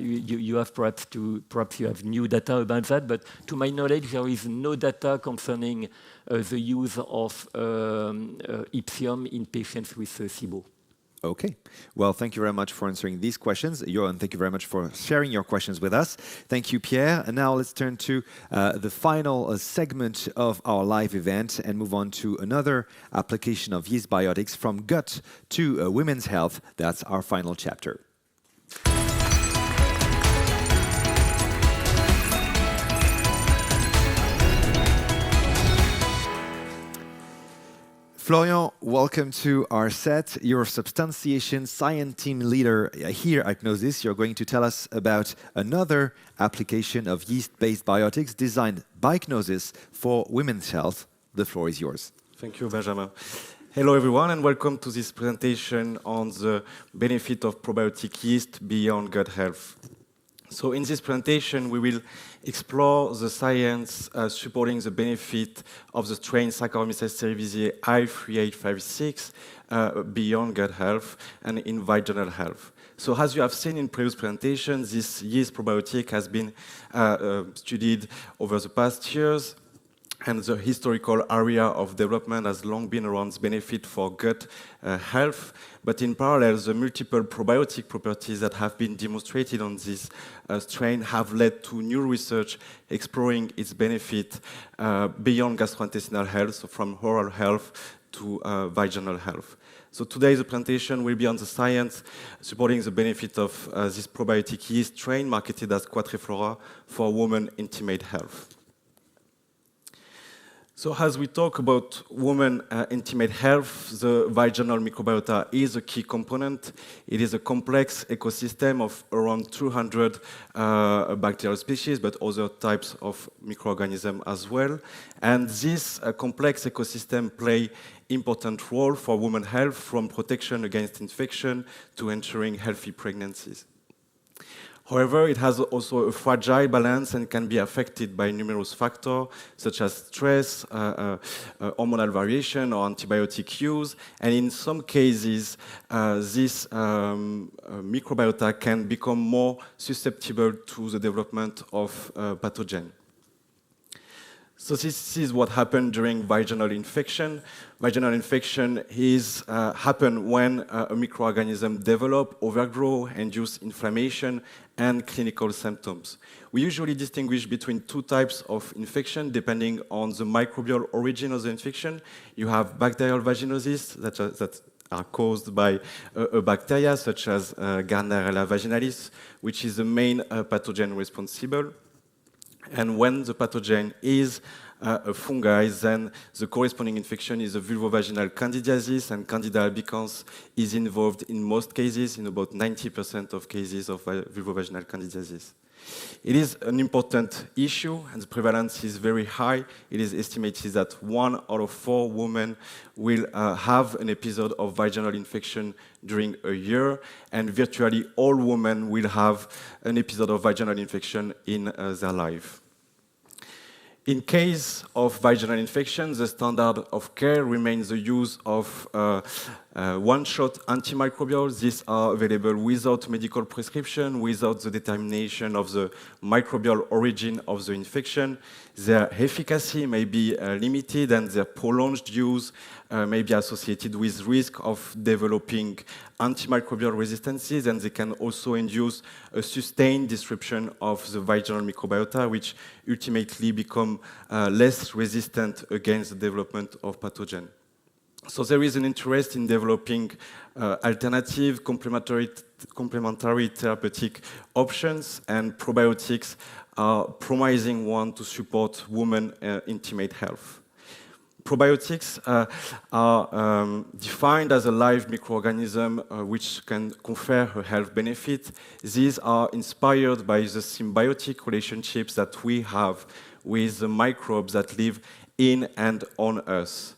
you have perhaps you have new data about that. But to my knowledge, there is no data concerning the use of Ipsium in patients with SIBO. Okay. Well, thank you very much for answering these questions. Johan, thank you very much for sharing your questions with us. Thank you, Pierre. And now let's turn to the final segment of our live event and move on to another application of yeast biotics from gut to women's health. That's our final chapter. Florian, welcome to our set. You're Substantiation Science Team Leader here at Gnosis. You're going to tell us about another application of yeast-based biotics designed by Gnosis for women's health. The floor is yours. Thank you, Benjamin. Hello, everyone, and welcome to this presentation on the benefit of probiotic yeast beyond gut health. So in this presentation, we will explore the science supporting the benefit of the strain Saccharomyces cerevisiae I3856 beyond gut health and in vaginal health. So as you have seen in previous presentations, this yeast probiotic has been studied over the past years, and the historical area of development has long been around benefit for gut health. But in parallel, the multiple probiotic properties that have been demonstrated on this strain have led to new research exploring its benefit beyond gastrointestinal health, so from oral health to vaginal health. So today the presentation will be on the science supporting the benefit of this probiotic yeast strain marketed as Quattriflora for women intimate health. So as we talk about women intimate health, the vaginal microbiota is a key component. It is a complex ecosystem of around 200 bacterial species, but other types of microorganisms as well. And this complex ecosystem play important role for women's health, from protection against infection to ensuring healthy pregnancies. However, it has also a fragile balance and can be affected by numerous factors such as stress, hormonal variation, or antibiotic use. And in some cases, this microbiota can become more susceptible to the development of pathogen. So this is what happened during vaginal infection. Vaginal infection is happen when a microorganism develop, overgrow, induce inflammation, and clinical symptoms. We usually distinguish between two types of infection depending on the microbial origin of the infection. You have bacterial vaginosis that are caused by a bacteria such as Gardnerella vaginalis, which is the main pathogen responsible. And when the pathogen is a fungi, then the corresponding infection is a vulvovaginal candidiasis, and Candida albicans is involved in most cases, in about 90% of cases of vulvovaginal candidiasis. It is an important issue, and the prevalence is very high. It is estimated that 1 out of 4 women will have an episode of vaginal infection during a year, and virtually all women will have an episode of vaginal infection in their life. In case of vaginal infection, the standard of care remains the use of one-shot antimicrobials. These are available without medical prescription, without the determination of the microbial origin of the infection. Their efficacy may be limited, and their prolonged use may be associated with risk of developing antimicrobial resistances, and they can also induce a sustained disruption of the vaginal microbiota, which ultimately become less resistant against the development of pathogen. So there is an interest in developing alternative complementary therapeutic options, and probiotics are promising one to support women intimate health. Probiotics are defined as a live microorganism which can confer a health benefit. These are inspired by the symbiotic relationships that we have with the microbes that live in and on us.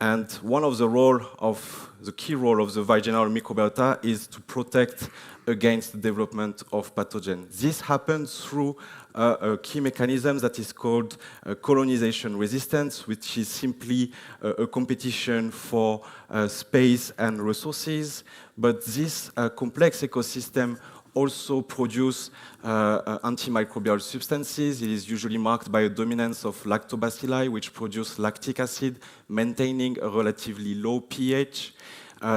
And one of the key role of the vaginal microbiota is to protect against the development of pathogen. This happens through a key mechanism that is called colonization resistance, which is simply a competition for space and resources. But this complex ecosystem also produce antimicrobial substances. It is usually marked by a dominance of lactobacilli, which produce lactic acid, maintaining a relatively low pH.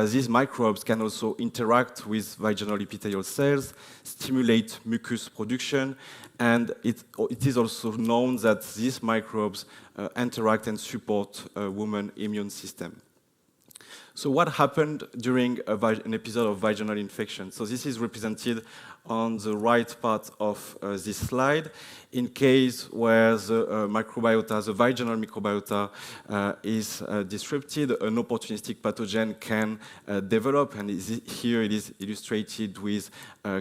These microbes can also interact with vaginal epithelial cells, stimulate mucus production, and it is also known that these microbes interact and support a woman's immune system. So what happened during an episode of vaginal infection? So this is represented on the right part of this slide. In case where the microbiota, the vaginal microbiota is disrupted, an opportunistic pathogen can develop, and here it is illustrated with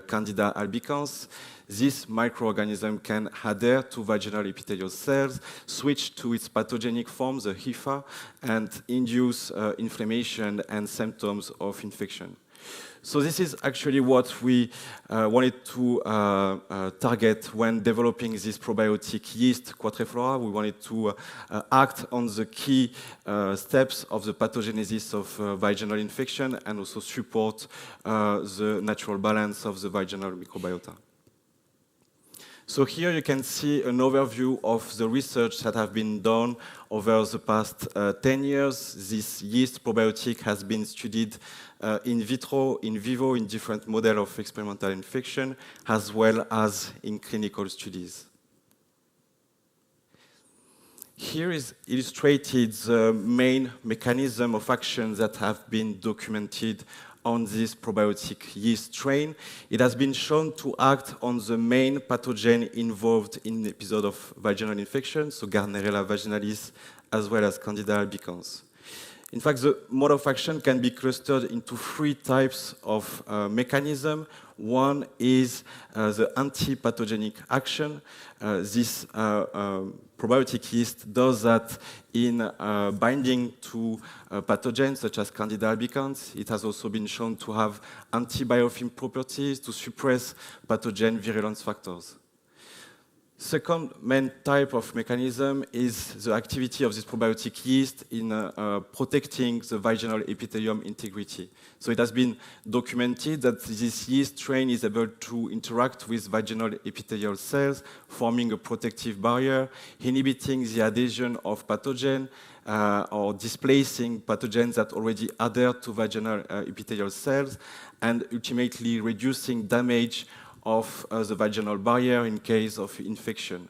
Candida albicans. This microorganism can adhere to vaginal epithelial cells, switch to its pathogenic form, the HIFA, and induce inflammation and symptoms of infection. So this is actually what we wanted to target when developing this probiotic yeast Quadriflora. We wanted to act on the key steps of the pathogenesis of vaginal infection and also support the natural balance of the vaginal microbiota. So here you can see an overview of the research that have been done over the past 10 years. This yeast probiotic has been studied in vitro, in vivo, in different models of experimental infection, as well as in clinical studies. Here is illustrated the main mechanism of action that have been documented on this probiotic yeast strain. It has been shown to act on the main pathogen involved in the episode of vaginal infection, so Gardnerella vaginalis, as well as Candida albicans. In fact, the mode of action can be clustered into 3 types of mechanism. One is the anti-pathogenic action. This probiotic yeast does that in binding to pathogens such as Candida albicans. It has also been shown to have anti-biofilm properties to suppress pathogen virulence factors. Second main type of mechanism is the activity of this probiotic yeast in protecting the vaginal epithelium integrity. So it has been documented that this yeast strain is able to interact with vaginal epithelial cells, forming a protective barrier, inhibiting the adhesion of pathogen, or displacing pathogens that already adhere to vaginal epithelial cells, and ultimately reducing damage of the vaginal barrier in case of infection.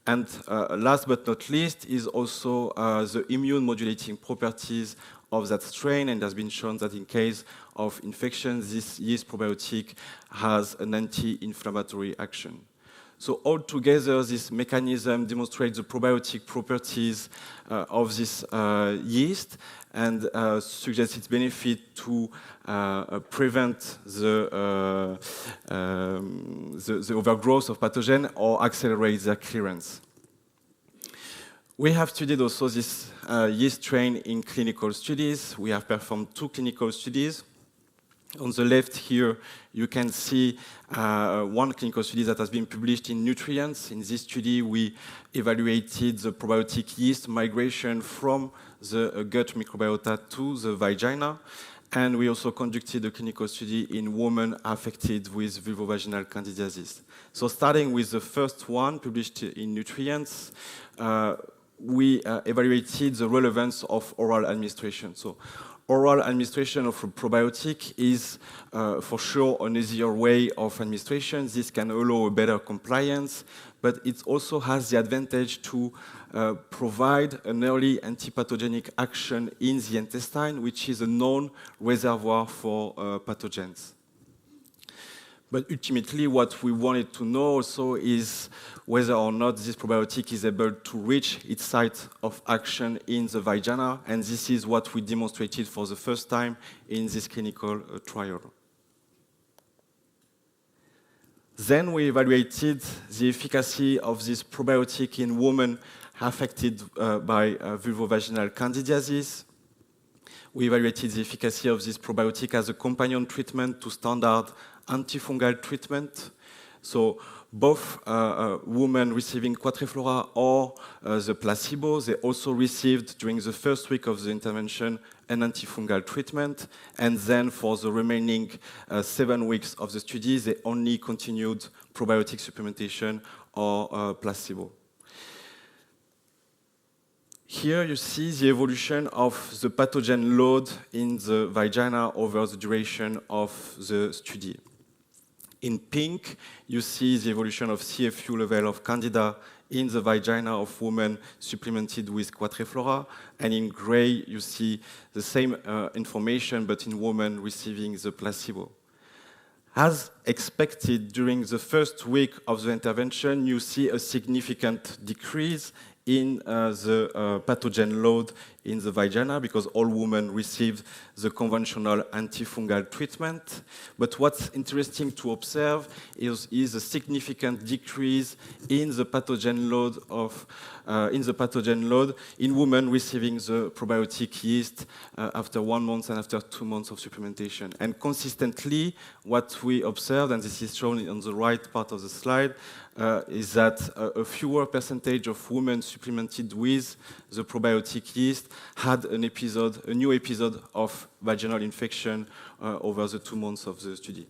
And last but not least is also the immune modulating properties of that strain, and it has been shown that in case of infection, this yeast probiotic has an anti-inflammatory action. So altogether, this mechanism demonstrates the probiotic properties of this yeast and suggests its benefit to prevent the overgrowth of pathogen or accelerate their clearance. We have studied also this yeast strain in clinical studies. We have performed 2 clinical studies. On the left here, you can see one clinical study that has been published in Nutrients. In this study, we evaluated the probiotic yeast migration from the gut microbiota to the vagina. And we also conducted a clinical study in women affected with vulvovaginal candidiasis. So starting with the first one, published in Nutrients, we evaluated the relevance of oral administration. So oral administration of a probiotic is for sure an easier way of administration. This can allow a better compliance, but it also has the advantage to provide an early antipathogenic action in the intestine, which is a known reservoir for pathogens. But ultimately, what we wanted to know also is whether or not this probiotic is able to reach its site of action in the vagina, and this is what we demonstrated for the first time in this clinical trial. Then we evaluated the efficacy of this probiotic in women affected by vulvovaginal candidiasis. We evaluated the efficacy of this probiotic as a companion treatment to standard antifungal treatment. So both women receiving Quattriflora or the placebo, they also received during the first week of the intervention an antifungal treatment. And then for the remaining 7 weeks of the study, they only continued probiotic supplementation or placebo. Here you see the evolution of the pathogen load in the vagina over the duration of the study. In pink, you see the evolution of CFU level of Candida in the vagina of women supplemented with Quattriflora, and in gray, you see the same information, but in women receiving the placebo. As expected, during the first week of the intervention, you see a significant decrease in the pathogen load in the vagina because all women received the conventional antifungal treatment. But what's interesting to observe is a significant decrease in the pathogen load in women receiving the probiotic yeast after 1 month and after 2 months of supplementation. And consistently, what we observed, and this is shown on the right part of the slide, is that a fewer percentage of women supplemented with the probiotic yeast had a new episode of vaginal infection over the 2 months of the study.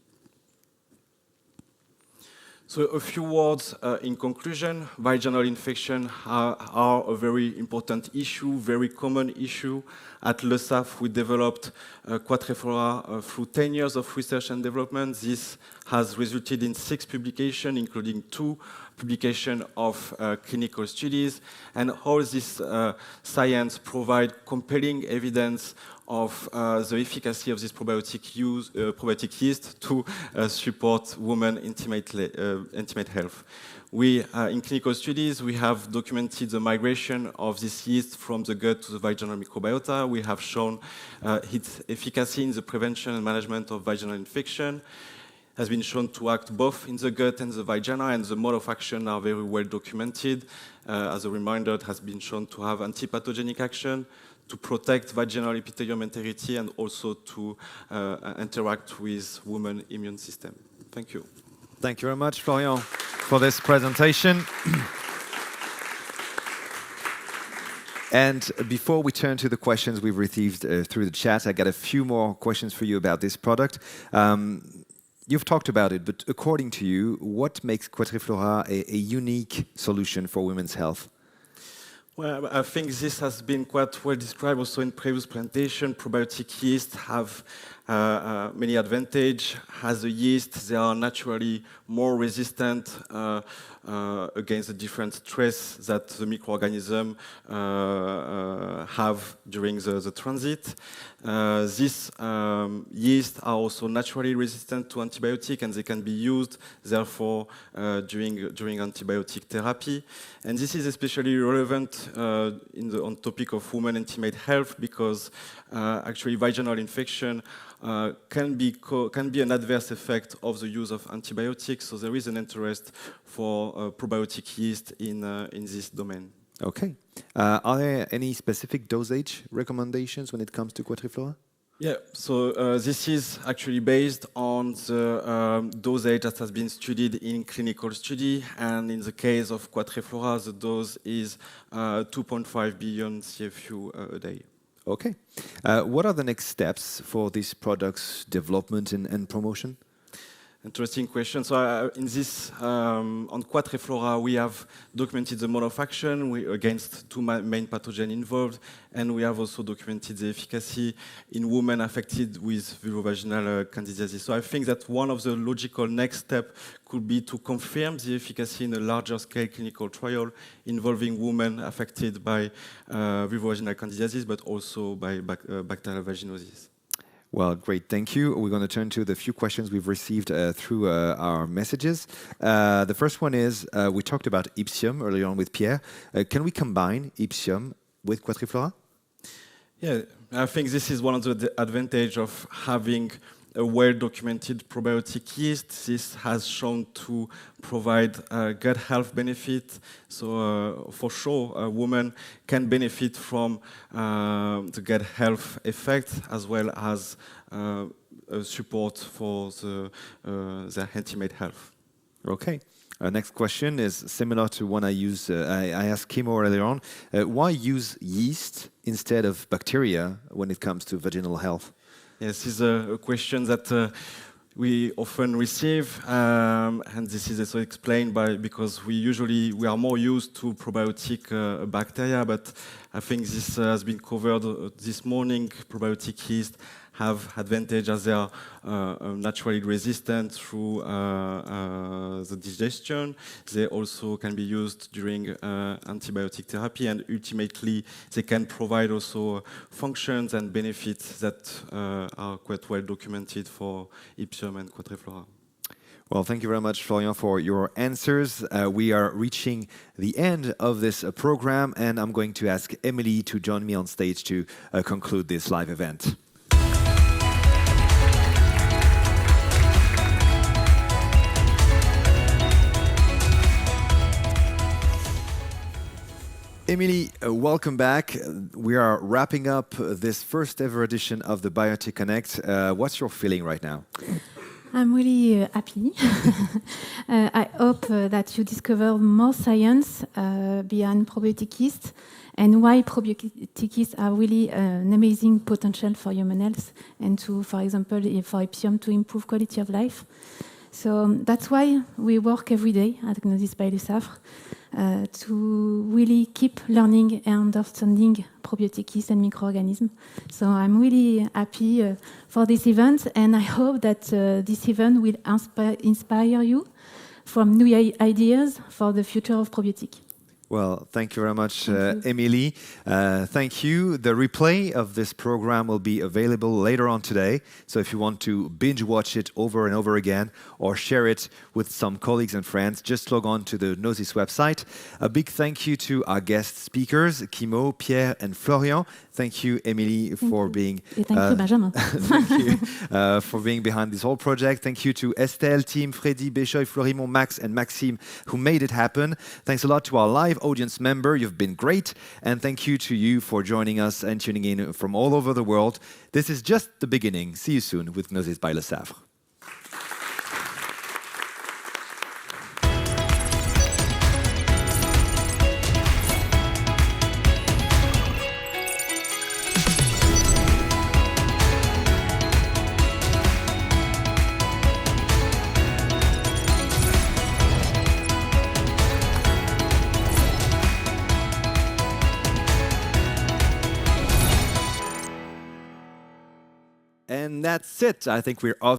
So a few words in conclusion. Vaginal infection are a very important issue, very common issue. At Le SAF, we developed Quattriflora through 10 years of research and development. This has resulted in 6 publications, including 2 publication of clinical studies, and how this science provide compelling evidence of the efficacy of this probiotic yeast to support women's intimate health. In clinical studies, we have documented the migration of this yeast from the gut to the vaginal microbiota. We have shown its efficacy in the prevention and management of vaginal infection. It has been shown to act both in the gut and the vagina, and the mode of action are very well documented. As a reminder, it has been shown to have antipathogenic action, to protect vaginal epithelium integrity, and also to interact with women's immune system. Thank you. Thank you very much, Florian, for this presentation. And before we turn to the questions we've received through the chat, I got a few more questions for you about this product. You've talked about it, but according to you, what makes Quattriflora a unique solution for women's health? Well, I think this has been quite well described also in previous presentation. Probiotic yeast have many advantages. As a yeast, they are naturally more resistant against the different stress that the microorganisms have during the transit. These yeasts are also naturally resistant to antibiotics, and they can be used, therefore, during antibiotic therapy. And this is especially relevant on topic of women intimate health, because actually vaginal infection can be an adverse effect of the use of antibiotics. So there is an interest for probiotic yeast in this domain. Okay. Are there any specific dosage recommendations when it comes to Quattriflora? Yeah, so this is actually based on the dosage that has been studied in clinical study, and in the case of Quattriflora, the dose is 2.5 billion CFU a day. Okay. What are the next steps for this product's development and promotion? Interesting question. So in this, on Quattriflora, we have documented the mode of action against two main pathogens involved, and we have also documented the efficacy in women affected with vulvovaginal candidiasis. So I think that one of the logical next steps could be to confirm the efficacy in a larger scale clinical trial involving women affected by vulvovaginal candidiasis, but also by bacterial vaginosis. Well, great, thank you. We're going to turn to the few questions we've received through our messages. The first one is, we talked about Ipsium earlier on with Pierre. Can we combine Ipsium with Quattriflora? Yeah, I think this is one of the advantages of having a well-documented probiotic yeast. This has shown to provide gut health benefit. So for sure, a woman can benefit from the gut health effect, as well as support for their intimate health. Okay. Next question is similar to one I asked Kimmo earlier on. Why use yeast instead of bacteria when it comes to vaginal health? Yes, this is a question that we often receive, and this is also explained because we are more used to probiotic bacteria, but I think this has been covered this morning. Probiotic yeast have advantage as they are naturally resistant through the digestion. They also can be used during antibiotic therapy, and ultimately they can provide also functions and benefits that are quite well documented for Ipsium and Quattriflora. Well, thank you very much, Florian, for your answers. We are reaching the end of this program, and I'm going to ask Emily to join me on stage to conclude this live event. Emily, welcome back. We are wrapping up this first ever edition of the Biotic Connect. What's your feeling right now? I'm really happy. I hope that you discover more science behind probiotic yeast and why probiotic yeast are really an amazing potential for human health and to, for example, for Ipsium to improve quality of life. So that's why we work every day at Gnosis by Le Safre to really keep learning and understanding probiotic yeast and microorganisms. So I'm really happy for this event, and I hope that this event will inspire you from new ideas for the future of probiotic. Well, thank you very much, Thank you. Emily. Thank you. The replay of this program will be available later on today. So if you want to binge watch it over and over again or share it with some colleagues and friends, just log on to the Gnosis website. A big thank you to our guest speakers, Kimmo, Pierre, and Florian. Thank you, Emily, for being Et thank you, Benjamin. thank you for being behind this whole project. Thank you to Estelle, team, Freddy, Béchoy, Florimond, Max, and Maxime, who made it happen. Thanks a lot to our live audience member. You've been great. And thank you to you for joining us and tuning in from all over the world. This is just the beginning. See you soon with Gnosis by Le Savre. And that's it. I think we're off.